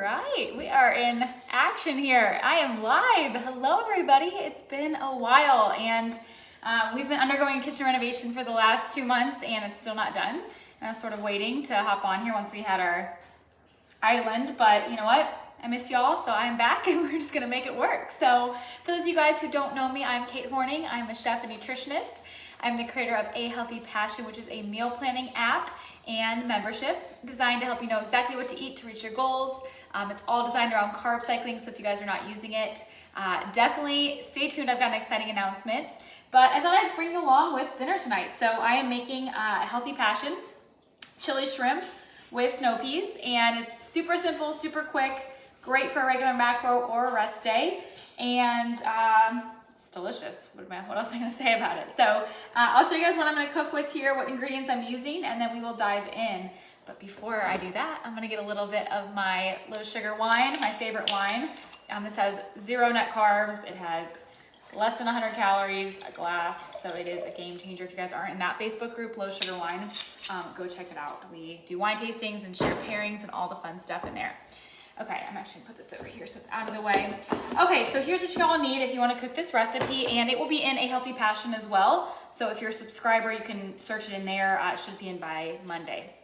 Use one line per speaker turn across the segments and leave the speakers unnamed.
right, we are in action here. I am live. Hello, everybody. It's been a while, and we've been undergoing a kitchen renovation for the last 2 months, and it's still not done. And I was sort of waiting to hop on here once we had our island, but you know what? I miss y'all, so I'm back, and we're just gonna make it work. So for those of you guys who don't know me, I'm Kate Horning. I'm a chef and nutritionist. I'm the creator of A Healthy Passion, which is a meal planning app and membership designed to help you know exactly what to eat to reach your goals. It's all designed around carb cycling, so if you guys are not using it, definitely stay tuned. I've got an exciting announcement. But I thought I'd bring you along with dinner tonight. So I am making a Healthy Passion chili shrimp with snow peas, and it's super simple, super quick, great for a regular macro or a rest day, and it's delicious. What else am I gonna say about it? So I'll show you guys what I'm gonna cook with here, what ingredients I'm using, and then we will dive in. But before I do that, I'm gonna get a little bit of my low sugar wine, my favorite wine. This has 0 net carbs. It has less than 100 calories a glass, so it is a game changer. If you guys aren't in that Facebook group, Low Sugar Wine, go check it out. We do wine tastings and share pairings and all the fun stuff in there. Okay, I'm actually gonna put this over here so it's out of the way. Okay, so here's what y'all need if you wanna cook this recipe, and it will be in A Healthy Passion as well. So if you're a subscriber, you can search it in there. It should be in by Monday.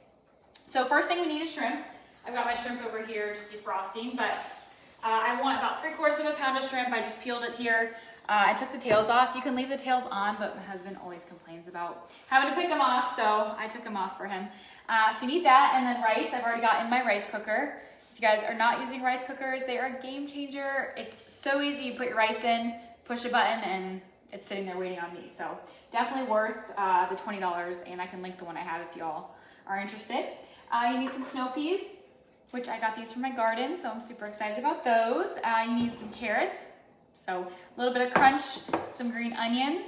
So first thing we need is shrimp. I've got my shrimp over here just defrosting, but I want about 3/4 pound of shrimp. I just peeled it here. I took the tails off. You can leave the tails on, but my husband always complains about having to pick them off, so I took them off for him. So you need that, and then rice. I've already got in my rice cooker. If you guys are not using rice cookers, they are a game changer. It's so easy. You put your rice in, push a button, and it's sitting there waiting on me. So definitely worth the $20, and I can link the one I have if y'all are interested. You need some snow peas, which I got these from my garden, so I'm super excited about those. You need some carrots, so a little bit of crunch, some green onions,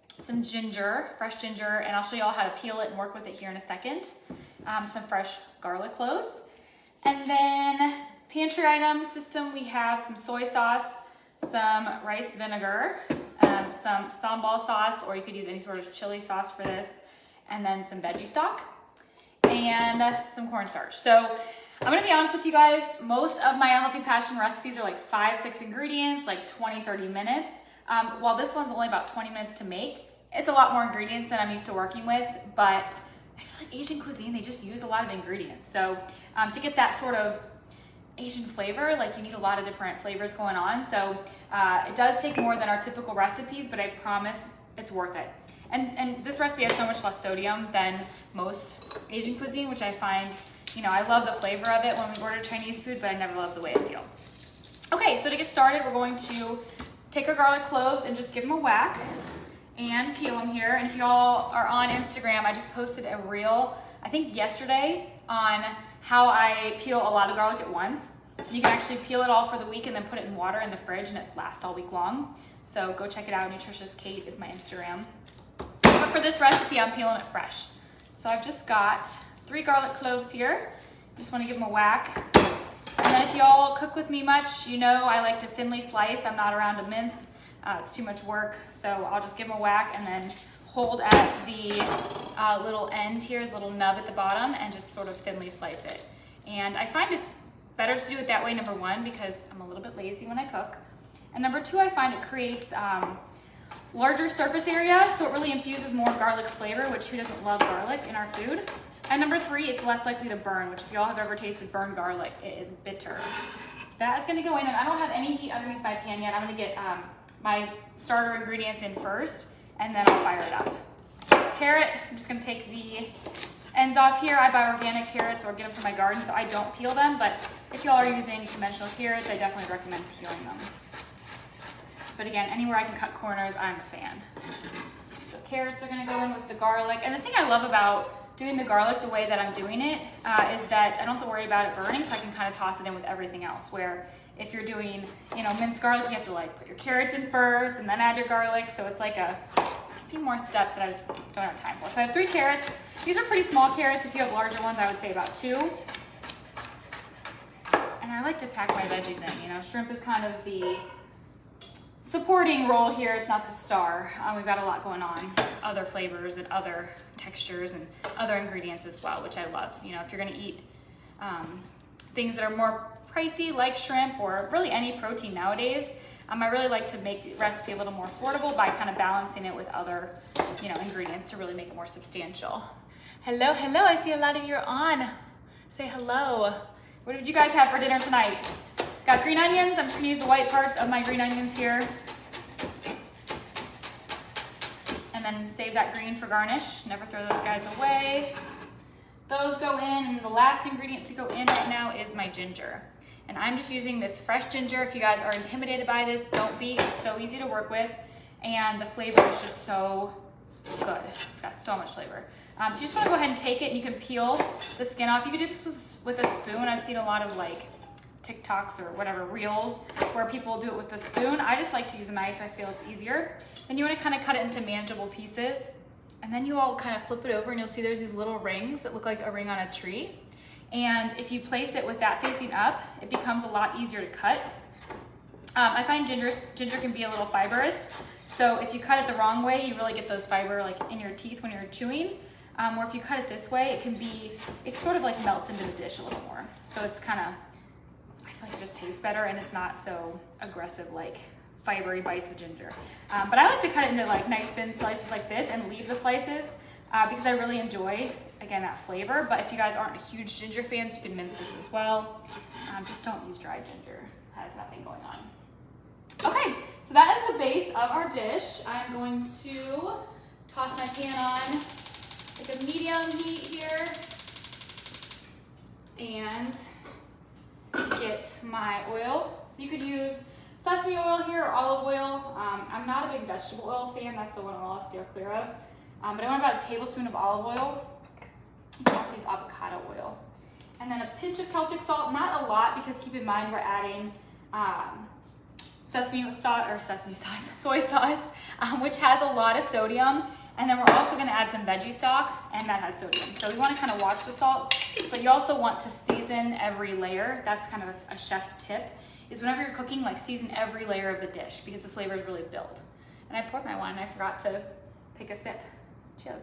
some ginger, fresh ginger, and I'll show y'all how to peel it and work with it here in a second. Some fresh garlic cloves. And then pantry item system, we have some soy sauce, some rice vinegar, some sambal sauce, or you could use any sort of chili sauce for this, and then some veggie stock, and some cornstarch. So I'm gonna be honest with you guys, most of my Healthy Passion recipes are like 5-6 ingredients, like 20-30 minutes. While this one's only about 20 minutes to make, it's a lot more ingredients than I'm used to working with, but I feel like Asian cuisine, they just use a lot of ingredients. So to get that sort of Asian flavor, like you need a lot of different flavors going on. So it does take more than our typical recipes, but I promise it's worth it. And this recipe has so much less sodium than most Asian cuisine, which I find, you know, I love the flavor of it when we order Chinese food, but I never love the way it feels. Okay, so to get started, we're going to take our garlic cloves and just give them a whack and peel them here. And if y'all are on Instagram, I just posted a reel, I think yesterday, on how I peel a lot of garlic at once. You can actually peel it all for the week and then put it in water in the fridge, and it lasts all week long. So go check it out. Nutritious Kate is my Instagram. But for this recipe, I'm peeling it fresh. So I've just got 3 garlic cloves here. Just want to give them a whack. And then if y'all cook with me much, you know I like to thinly slice. I'm not around to mince. It's too much work. So I'll just give them a whack and then hold at the little end here, the little nub at the bottom, and just sort of thinly slice it. And I find it's better to do it that way, number 1, because I'm a little bit lazy when I cook. And number 2, I find it creates larger surface area, so it really infuses more garlic flavor, which who doesn't love garlic in our food? And number 3, it's less likely to burn, which if y'all have ever tasted burned garlic, it is bitter. So that is gonna go in, and I don't have any heat underneath my pan yet. I'm gonna get my starter ingredients in first, and then I'll fire it up. Carrot, I'm just gonna take the ends off here. I buy organic carrots or get them from my garden, so I don't peel them, but if y'all are using conventional carrots, I definitely recommend peeling them. But again, anywhere I can cut corners, I'm a fan. So carrots are gonna go in with the garlic. And the thing I love about doing the garlic the way that I'm doing it is that I don't have to worry about it burning, so I can kind of toss it in with everything else. Where if you're doing, you know, minced garlic, you have to like put your carrots in first and then add your garlic. So it's like a few more steps that I just don't have time for. So I have 3 carrots. These are pretty small carrots. If you have larger ones, I would say about 2. And I like to pack my veggies in. You know, shrimp is kind of the supporting role here. It's not the star. We've got a lot going on, other flavors and other textures and other ingredients as well, which I love. You know, if you're gonna eat things that are more pricey, like shrimp or really any protein nowadays. I really like to make the recipe a little more affordable by kind of balancing it with other, ingredients to really make it more substantial. Hello, hello, I see a lot of you are on. Say hello. What did you guys have for dinner tonight? Got green onions. I'm just gonna use the white parts of my green onions here. And then save that green for garnish. Never throw those guys away. Those go in, and the last ingredient to go in right now is my ginger. And I'm just using this fresh ginger. If you guys are intimidated by this, don't be. It's so easy to work with, and the flavor is just so good. It's got so much flavor. So you just wanna go ahead and take it, and you can peel the skin off. You can do this with a spoon. I've seen a lot of like TikToks or whatever, reels, where people do it with a spoon. I just like to use a knife. I feel it's easier. Then you wanna kind of cut it into manageable pieces. And then you all kind of flip it over, and you'll see there's these little rings that look like a ring on a tree. And if you place it with that facing up, it becomes a lot easier to cut. I find ginger can be a little fibrous. So if you cut it the wrong way, you really get those fiber like in your teeth when you're chewing. Or if you cut it this way, it sort of like melts into the dish a little more. So it's kind of, I feel like it just tastes better, and it's not so aggressive like fibery bites of ginger. But I like to cut it into like nice thin slices like this and leave the slices because I really enjoy, again, that flavor. But if you guys aren't huge ginger fans, you can mince this as well. Just don't use dry ginger. It has nothing going on. Okay, so that is the base of our dish. I'm going to toss my pan on like a medium heat here and get my oil. So you could use sesame oil here or olive oil. I'm not a big vegetable oil fan. That's the one I'll steer clear of. But I want about a tablespoon of olive oil. You can also use avocado oil. And then a pinch of Celtic salt, not a lot, because keep in mind we're adding soy sauce, which has a lot of sodium. And then we're also gonna add some veggie stock, and that has sodium. So we wanna kind of watch the salt, but you also want to season every layer. That's kind of a chef's tip, is whenever you're cooking, like season every layer of the dish because the flavors really build. And I poured my wine and I forgot to take a sip. Cheers.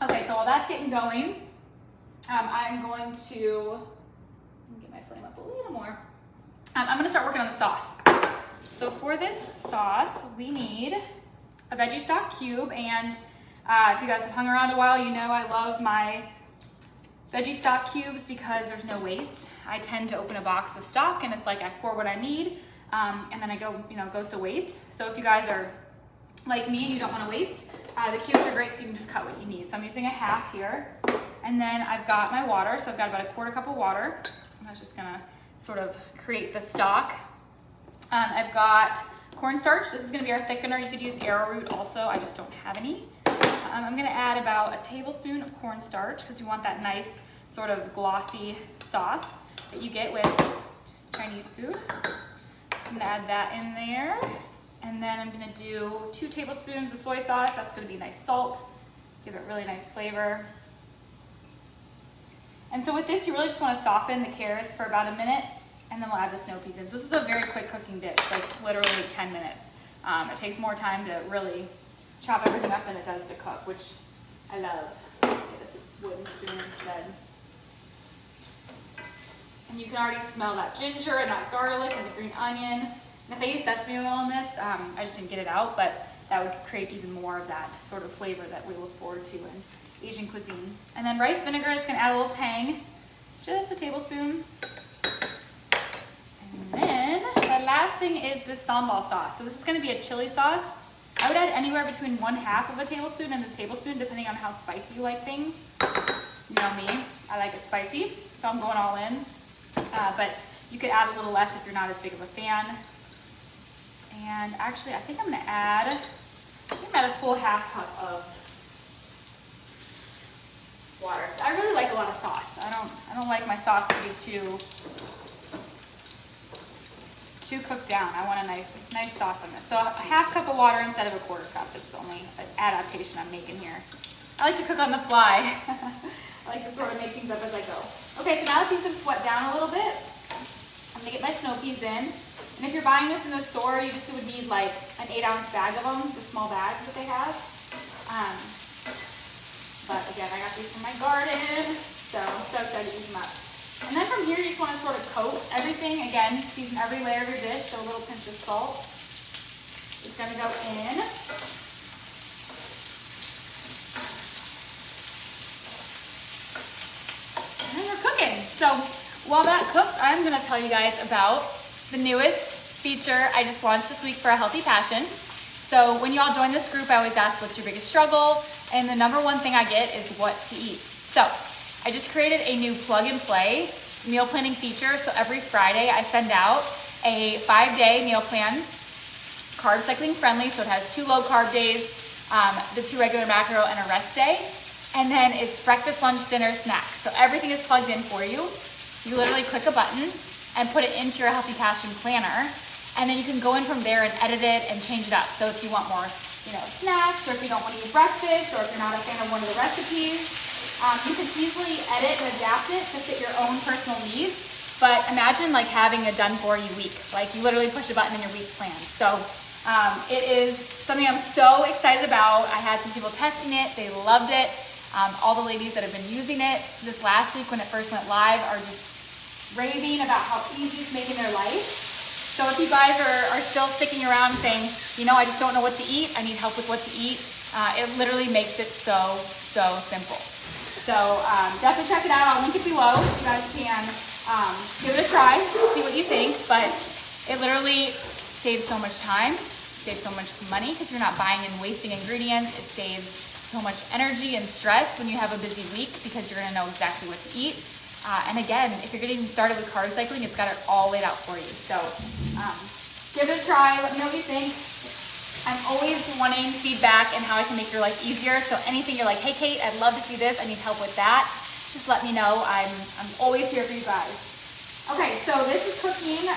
Okay, so while that's getting going, I'm going to get my flame up a little more. I'm gonna start working on the sauce. So for this sauce, we need a veggie stock cube, and if you guys have hung around a while, you know I love my veggie stock cubes because there's no waste. I tend to open a box of stock, and it's like I pour what I need, and then it goes to waste. So if you guys are like me and you don't want to waste, the cubes are great, so you can just cut what you need. So I'm using a half here, and then I've got my water. So I've got about a quarter cup of water. And that's just gonna sort of create the stock. I've got cornstarch. This is gonna be our thickener. You could use arrowroot also. I just don't have any. I'm gonna add about a tablespoon of cornstarch because you want that nice sort of glossy sauce that you get with Chinese food. So I'm gonna add that in there. And then I'm gonna do 2 tablespoons of soy sauce. That's gonna be nice salt, give it really nice flavor. And so with this, you really just wanna soften the carrots for about a minute, and then we'll add the snow peas in. So this is a very quick cooking dish, like literally 10 minutes. It takes more time to really chop everything up than it does to cook, which I love. Get this wooden spoon instead. And you can already smell that ginger and that garlic and the green onion. And if I use sesame oil on this, I just didn't get it out, but that would create even more of that sort of flavor that we look forward to in Asian cuisine. And then rice vinegar is gonna add a little tang, just a tablespoon. And then the last thing is this sambal sauce. So this is gonna be a chili sauce. I would add anywhere between 1/2 of a tablespoon and a tablespoon, depending on how spicy you like things. You know me, I like it spicy, so I'm going all in. But you could add a little less if you're not as big of a fan. And actually, I think I'm gonna add a full 1/2 cup of water. I really like a lot of sauce. I don't like my sauce to be too cooked down. I want a nice sauce on this. So a 1/2 cup of water instead of a 1/4 cup. It's the only adaptation I'm making here. I like to cook on the fly. I like to sort of make things up as I go. Okay, so now that these have sweat down a little bit, I'm gonna get my snow peas in. And if you're buying this in the store, you just would need like an 8-ounce bag of them, the small bags that they have. But again, I got these from my garden, so coat everything. Again, season every layer of your dish, so a little pinch of salt is gonna go in. And then we're cooking. So while that cooks, I'm gonna tell you guys about the newest feature I just launched this week for A Healthy Passion. So when you all join this group, I always ask what's your biggest struggle, and the number one thing I get is what to eat. So I just created a new plug and play meal planning feature. So every Friday I send out a 5-day meal plan, carb cycling friendly. So it has 2 low carb days, the 2 regular macro, and a rest day. And then it's breakfast, lunch, dinner, snacks. So everything is plugged in for you. You literally click a button and put it into your Healthy Passion planner. And then you can go in from there and edit it and change it up. So if you want more, snacks, or if you don't want to eat breakfast, or if you're not a fan of one of the recipes, you can easily edit and adapt it to fit your own personal needs. But imagine like having a done for you week. Like you literally push a button and your week's planned. So it is something I'm so excited about. I had some people testing it. They loved it. All the ladies that have been using it this last week when it first went live are just raving about how easy it's making their life. So if you guys are still sticking around saying, I just don't know what to eat, I need help with what to eat, it literally makes it so simple. So definitely check it out. I'll link it below. You guys can give it a try, see what you think. But it literally saves so much time, saves so much money because you're not buying and wasting ingredients. It saves so much energy and stress when you have a busy week because you're gonna know exactly what to eat. And again, if you're getting started with carb cycling, it's got it all laid out for you. So give it a try. Let me know what you think. I'm always wanting feedback and how I can make your life easier. So anything you're like, hey Kate, I'd love to see this. I need help with that. Just let me know. I'm always here for you guys. Okay, so this is cooking.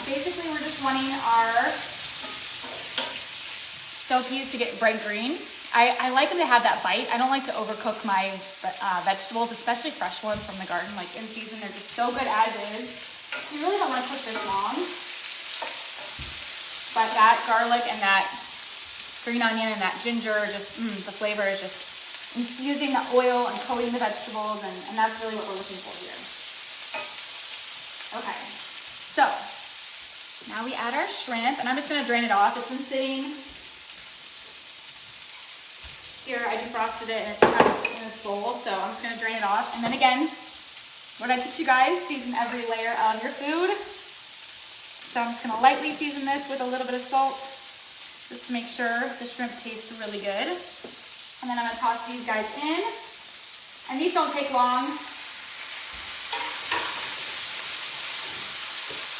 Basically, we're just wanting our snow peas to get bright green. I like them to have that bite. I don't like to overcook my vegetables, especially fresh ones from the garden. Like in season, they're just so good as is. You really don't want to cook this long. But that garlic and that green onion and that ginger, just the flavor is just infusing the oil and coating the vegetables, and that's really what we're looking for here. Okay, so now we add our shrimp, and I'm just gonna drain it off. It's been sitting here. I defrosted it, and it's kind of in this bowl, so I'm just gonna drain it off. And then again, what I teach you guys, season every layer of your food. So I'm just gonna lightly season this with a little bit of salt, just to make sure the shrimp tastes really good. And then I'm gonna toss these guys in. And these don't take long.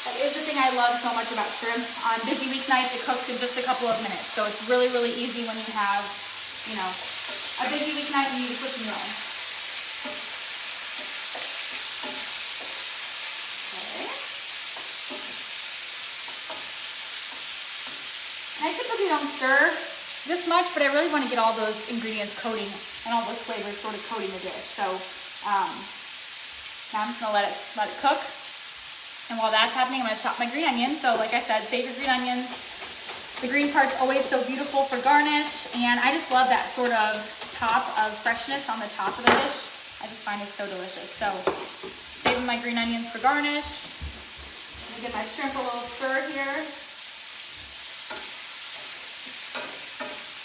That is the thing I love so much about shrimp. On busy weeknights, it cooks in just a couple of minutes. So it's really, really easy when you have, a busy weeknight and you need a quick meal. Okay. I typically don't stir this much, but I really want to get all those ingredients coating and all those flavors sort of coating the dish. So now I'm just gonna let it cook. And while that's happening, I'm gonna chop my green onions. So like I said, save your green onions. The green part's always so beautiful for garnish, and I just love that sort of top of freshness on the top of the dish. I just find it so delicious. So saving my green onions for garnish. I'm gonna give my shrimp a little stir here.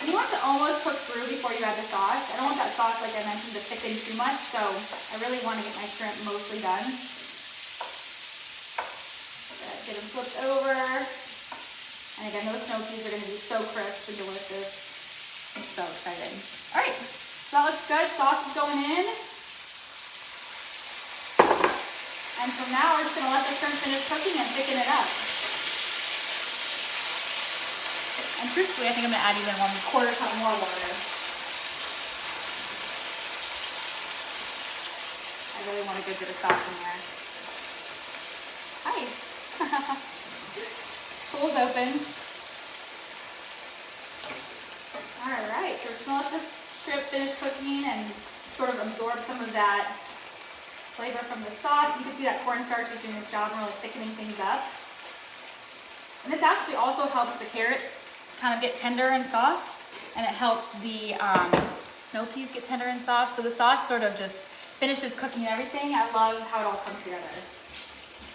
And you want to almost cook through before you add the sauce. I don't want that sauce, like I mentioned, to thicken too much, so I really want to get my shrimp mostly done. Get them flipped over. And again, those snow peas are going to be so crisp and delicious. I'm so excited. All right, so that looks good. Sauce is going in. And so now we're just going to let the shrimp finish cooking and thicken it up. And truthfully, I think I'm gonna add even 1/4 cup more water. I really want a good bit of sauce in there. Hi. Pool's open. All right, so we're just gonna let the shrimp finish cooking and sort of absorb some of that flavor from the sauce. You can see that cornstarch is doing its job in really thickening things up. And this actually also helps the carrots kind of get tender and soft, and it helps the snow peas get tender and soft. So the sauce sort of just finishes cooking everything. I love how it all comes together.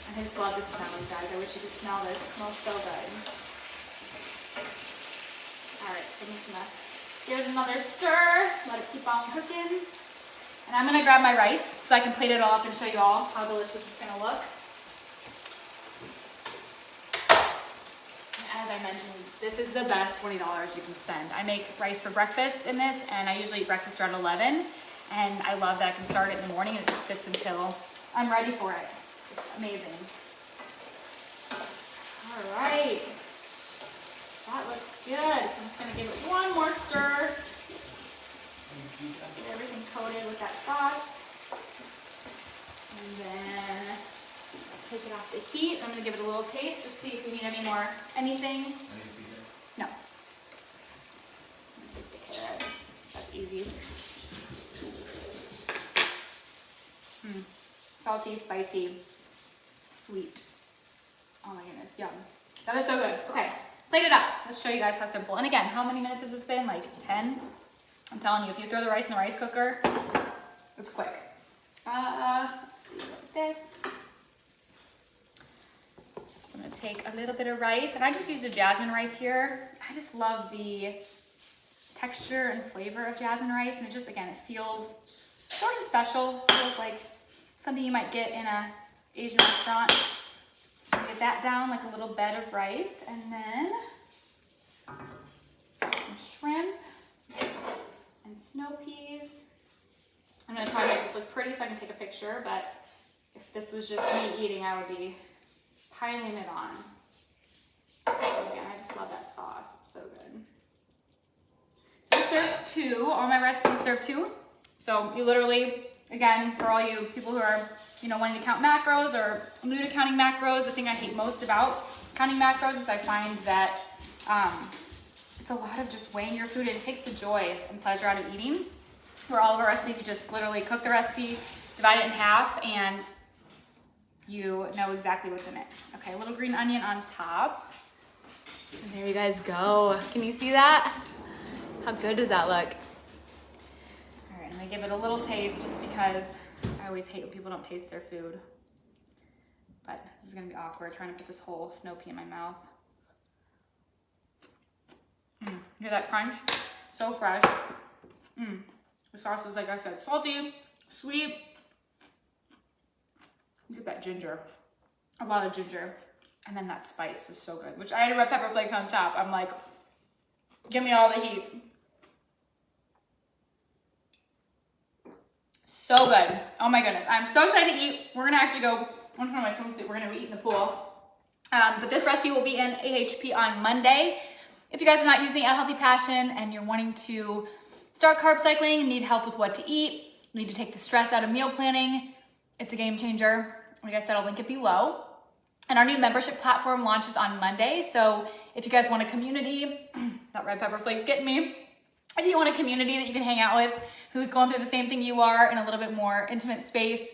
I just love the smell, you guys. I wish you could smell this. It smells so good. All right, so I'm just gonna give it another stir, let it keep on cooking. And I'm gonna grab my rice so I can plate it all up and show you all how delicious it's gonna look. And as I mentioned, this is the best $20 you can spend. I make rice for breakfast in this, and I usually eat breakfast around 11. And I love that I can start it in the morning and it just sits until I'm ready for it. It's amazing. All right. That looks good. So I'm just gonna give it one more stir. Get everything coated with that sauce. And then I'll take it off the heat. I'm gonna give it a little taste, just see if we need any more, anything. No. Taste the carrot. That's easy. Salty, spicy, sweet. Oh my goodness, yum. That is so good. Okay, plate it up. Let's show you guys how simple. And again, how many minutes has this been? Like 10? I'm telling you, if you throw the rice in the rice cooker, it's quick. Let's see, like this. So I'm gonna take a little bit of rice, and I just used a jasmine rice here. I just love the texture and flavor of jasmine rice, and it just, again, it feels sort of special. It feels like something you might get in an Asian restaurant. So get that down like a little bed of rice, and then some shrimp and snow peas. I'm gonna try to make this look pretty so I can take a picture, but if this was just me eating, I would be piling it on. Again, I just love that sauce, it's so good. So this serves two, all my recipes serve two. So you literally, again, for all you people who are, wanting to count macros or new to counting macros, the thing I hate most about counting macros is I find that it's a lot of just weighing your food, and it takes the joy and pleasure out of eating. For all of our recipes, you just literally cook the recipe, divide it in half, and you know exactly what's in it. Okay, a little green onion on top. And there you guys go. Can you see that? How good does that look? All right, I'm gonna give it a little taste just because I always hate when people don't taste their food. But this is gonna be awkward trying to put this whole snow pea in my mouth. Hear that crunch? So fresh. The sauce is, like I said, salty, sweet. Look at that ginger. A lot of ginger. And then that spice is so good, which I added red pepper flakes on top. I'm like, give me all the heat. So good. Oh my goodness. I'm so excited to eat. We're gonna actually go, I'm gonna put on my swimsuit. We're gonna eat in the pool. But this recipe will be in AHP on Monday. If you guys are not using A Healthy Passion and you're wanting to start carb cycling and need help with what to eat, you need to take the stress out of meal planning, it's a game changer. Like I said, I'll link it below. And our new membership platform launches on Monday. So if you guys want a community, that red pepper flake's getting me. If you want a community that you can hang out with who's going through the same thing you are in a little bit more intimate space,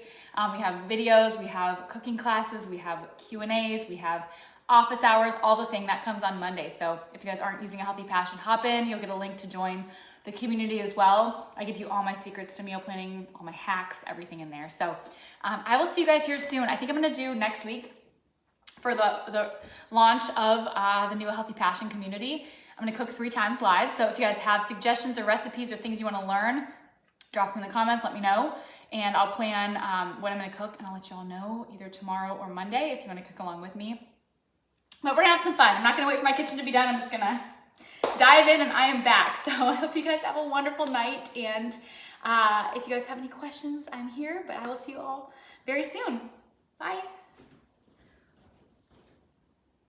we have videos, we have cooking classes, we have Q&As, we have office hours, all the thing that comes on Monday. So if you guys aren't using A Healthy Passion, hop in. You'll get a link to join the community as well. I give you all my secrets to meal planning, all my hacks, everything in there. So I will see you guys here soon. I think I'm gonna do next week for the launch of the new A Healthy Passion community. I'm gonna cook 3 times live. So if you guys have suggestions or recipes or things you wanna learn, drop them in the comments, let me know. And I'll plan what I'm gonna cook, and I'll let you all know either tomorrow or Monday if you wanna cook along with me. But we're gonna have some fun. I'm not gonna wait for my kitchen to be done. I'm just gonna dive in, and I am back. So I hope you guys have a wonderful night. And if you guys have any questions, I'm here, but I will see you all very soon. Bye.